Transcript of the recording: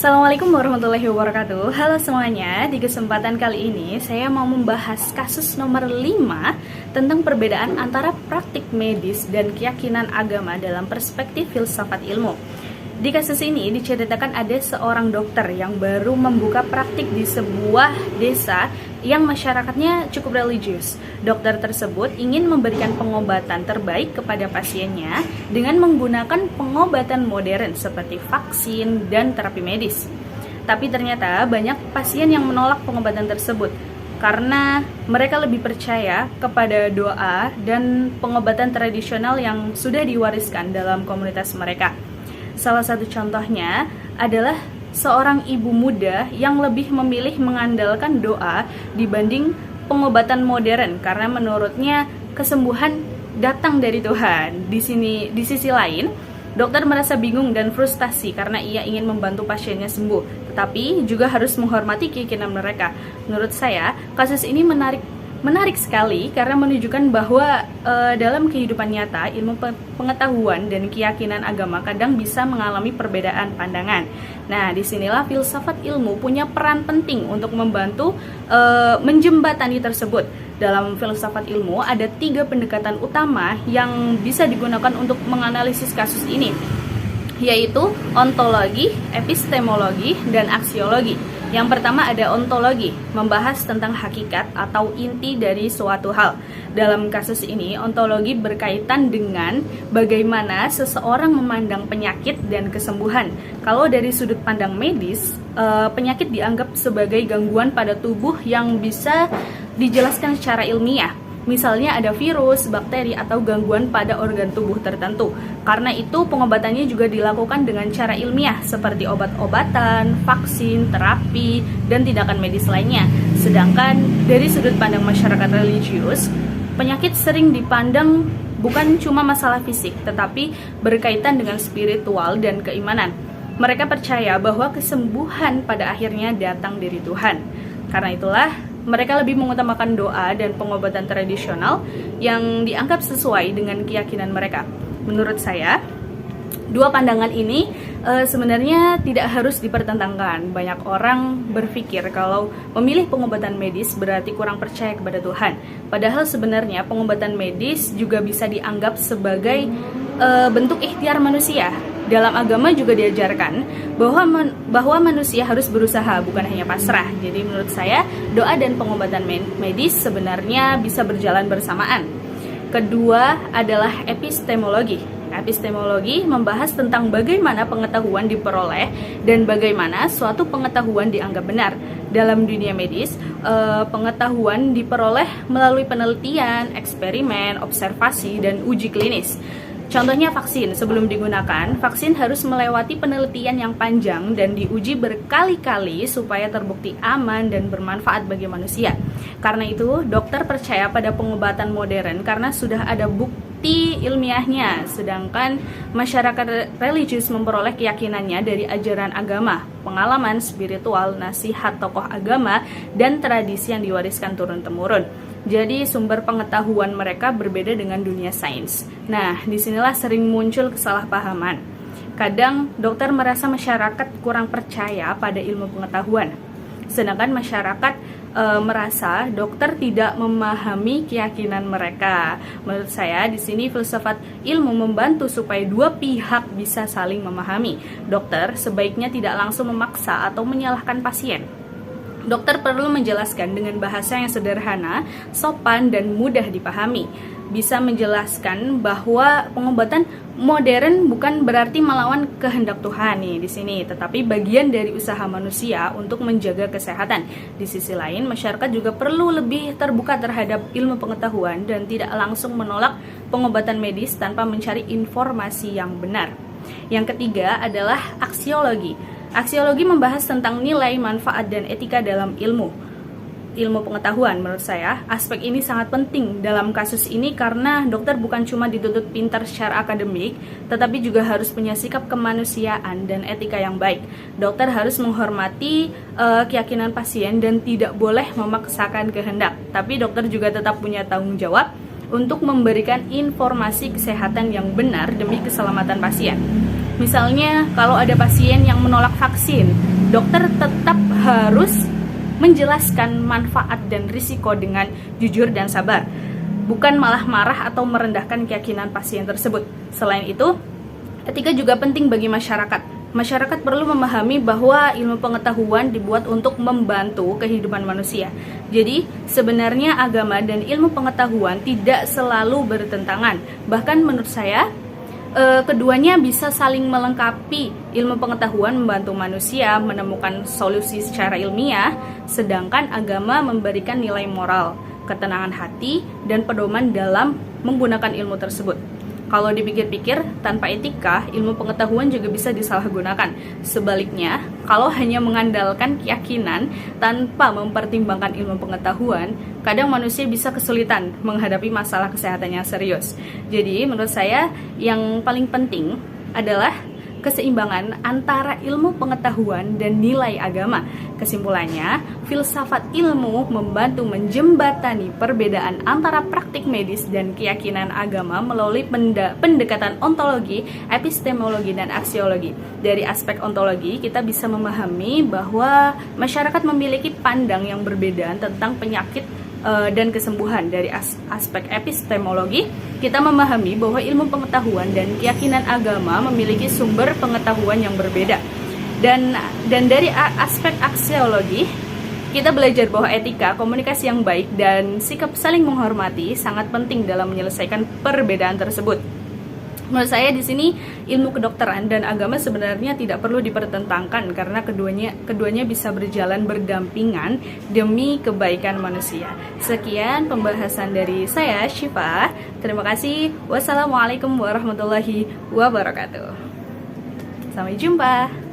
Assalamualaikum warahmatullahi wabarakatuh. Halo semuanya, di kesempatan kali ini saya mau membahas kasus nomor 5 tentang perbedaan antara praktik medis dan keyakinan agama dalam perspektif filsafat ilmu. Di kasus ini diceritakan ada seorang dokter yang baru membuka praktik di sebuah desa yang masyarakatnya cukup religius. Dokter tersebut ingin memberikan pengobatan terbaik kepada pasiennya dengan menggunakan pengobatan modern seperti vaksin dan terapi medis. Tapi ternyata banyak pasien yang menolak pengobatan tersebut karena mereka lebih percaya kepada doa dan pengobatan tradisional yang sudah diwariskan dalam komunitas mereka. Salah satu contohnya adalah seorang ibu muda yang lebih memilih mengandalkan doa dibanding pengobatan modern karena menurutnya kesembuhan datang dari Tuhan. Di sisi lain, dokter merasa bingung dan frustasi karena ia ingin membantu pasiennya sembuh, tetapi juga harus menghormati keyakinan mereka. Menurut saya, kasus ini menarik sekali karena menunjukkan bahwa dalam kehidupan nyata ilmu pengetahuan dan keyakinan agama kadang bisa mengalami perbedaan pandangan. Nah, disinilah filsafat ilmu punya peran penting untuk membantu menjembatani tersebut. Dalam filsafat ilmu ada 3 pendekatan utama yang bisa digunakan untuk menganalisis kasus ini, yaitu ontologi, epistemologi, dan aksiologi. Yang pertama ada ontologi, membahas tentang hakikat atau inti dari suatu hal. Dalam kasus ini, ontologi berkaitan dengan bagaimana seseorang memandang penyakit dan kesembuhan. Kalau dari sudut pandang medis, penyakit dianggap sebagai gangguan pada tubuh yang bisa dijelaskan secara ilmiah. Misalnya ada virus, bakteri, atau gangguan pada organ tubuh tertentu. Karena itu pengobatannya juga dilakukan dengan cara ilmiah seperti obat-obatan, vaksin, terapi, dan tindakan medis lainnya. Sedangkan dari sudut pandang masyarakat religius, penyakit sering dipandang bukan cuma masalah fisik, tetapi berkaitan dengan spiritual dan keimanan. Mereka percaya bahwa kesembuhan pada akhirnya datang dari Tuhan. Karena itulah mereka lebih mengutamakan doa dan pengobatan tradisional yang dianggap sesuai dengan keyakinan mereka. Menurut saya, 2 pandangan ini sebenarnya tidak harus dipertentangkan. Banyak orang berpikir kalau memilih pengobatan medis berarti kurang percaya kepada Tuhan. Padahal sebenarnya pengobatan medis juga bisa dianggap sebagai bentuk ikhtiar manusia. Dalam agama juga diajarkan bahwa manusia harus berusaha, bukan hanya pasrah. Jadi menurut saya, doa dan pengobatan medis sebenarnya bisa berjalan bersamaan. Kedua adalah epistemologi. Epistemologi membahas tentang bagaimana pengetahuan diperoleh dan bagaimana suatu pengetahuan dianggap benar. Dalam dunia medis, pengetahuan diperoleh melalui penelitian, eksperimen, observasi, dan uji klinis. Contohnya vaksin. Sebelum digunakan, vaksin harus melewati penelitian yang panjang dan diuji berkali-kali supaya terbukti aman dan bermanfaat bagi manusia. Karena itu, dokter percaya pada pengobatan modern karena sudah ada bukti ilmiahnya, sedangkan masyarakat religius memperoleh keyakinannya dari ajaran agama, pengalaman spiritual, nasihat tokoh agama, dan tradisi yang diwariskan turun-temurun. Jadi sumber pengetahuan mereka berbeda dengan dunia sains. Nah, disinilah sering muncul kesalahpahaman. Kadang dokter merasa masyarakat kurang percaya pada ilmu pengetahuan, sedangkan masyarakat merasa dokter tidak memahami keyakinan mereka. Menurut saya, di sini filsafat ilmu membantu supaya 2 pihak bisa saling memahami. Dokter sebaiknya tidak langsung memaksa atau menyalahkan pasien. Dokter perlu menjelaskan dengan bahasa yang sederhana, sopan, dan mudah dipahami. Bisa menjelaskan bahwa pengobatan modern bukan berarti melawan kehendak Tuhan nih di sini, tetapi bagian dari usaha manusia untuk menjaga kesehatan. Di sisi lain, masyarakat juga perlu lebih terbuka terhadap ilmu pengetahuan dan tidak langsung menolak pengobatan medis tanpa mencari informasi yang benar. Yang ketiga adalah aksiologi. Aksiologi membahas tentang nilai, manfaat, dan etika dalam ilmu pengetahuan. Menurut saya, aspek ini sangat penting dalam kasus ini karena dokter bukan cuma dituntut pintar secara akademik, tetapi juga harus punya sikap kemanusiaan dan etika yang baik. Dokter harus menghormati keyakinan pasien dan tidak boleh memaksakan kehendak. Tapi dokter juga tetap punya tanggung jawab untuk memberikan informasi kesehatan yang benar demi keselamatan pasien. Misalnya, kalau ada pasien yang menolak vaksin, dokter tetap harus menjelaskan manfaat dan risiko dengan jujur dan sabar, bukan malah marah atau merendahkan keyakinan pasien tersebut. Selain itu, etika juga penting bagi masyarakat. Masyarakat perlu memahami bahwa ilmu pengetahuan dibuat untuk membantu kehidupan manusia. Jadi, sebenarnya agama dan ilmu pengetahuan tidak selalu bertentangan. Bahkan menurut saya, keduanya bisa saling melengkapi. Ilmu pengetahuan membantu manusia menemukan solusi secara ilmiah, sedangkan agama memberikan nilai moral, ketenangan hati, dan pedoman dalam menggunakan ilmu tersebut. Kalau dipikir-pikir, tanpa etika, ilmu pengetahuan juga bisa disalahgunakan. Sebaliknya, kalau hanya mengandalkan keyakinan tanpa mempertimbangkan ilmu pengetahuan, kadang manusia bisa kesulitan menghadapi masalah kesehatan yang serius. Jadi, menurut saya, yang paling penting adalah keseimbangan antara ilmu pengetahuan dan nilai agama. Kesimpulannya, filsafat ilmu membantu menjembatani perbedaan antara praktik medis dan keyakinan agama melalui pendekatan ontologi, epistemologi, dan aksiologi. Dari aspek ontologi, kita bisa memahami bahwa masyarakat memiliki pandang yang berbeda tentang penyakit dan kesembuhan. Dari aspek epistemologi, kita memahami bahwa ilmu pengetahuan dan keyakinan agama memiliki sumber pengetahuan yang berbeda. Dan dari aspek aksiologi, kita belajar bahwa etika, komunikasi yang baik, dan sikap saling menghormati sangat penting dalam menyelesaikan perbedaan tersebut. Menurut saya di sini ilmu kedokteran dan agama sebenarnya tidak perlu dipertentangkan karena keduanya bisa berjalan berdampingan demi kebaikan manusia. Sekian pembahasan dari saya, Syifa. Terima kasih. Wassalamualaikum warahmatullahi wabarakatuh. Sampai jumpa.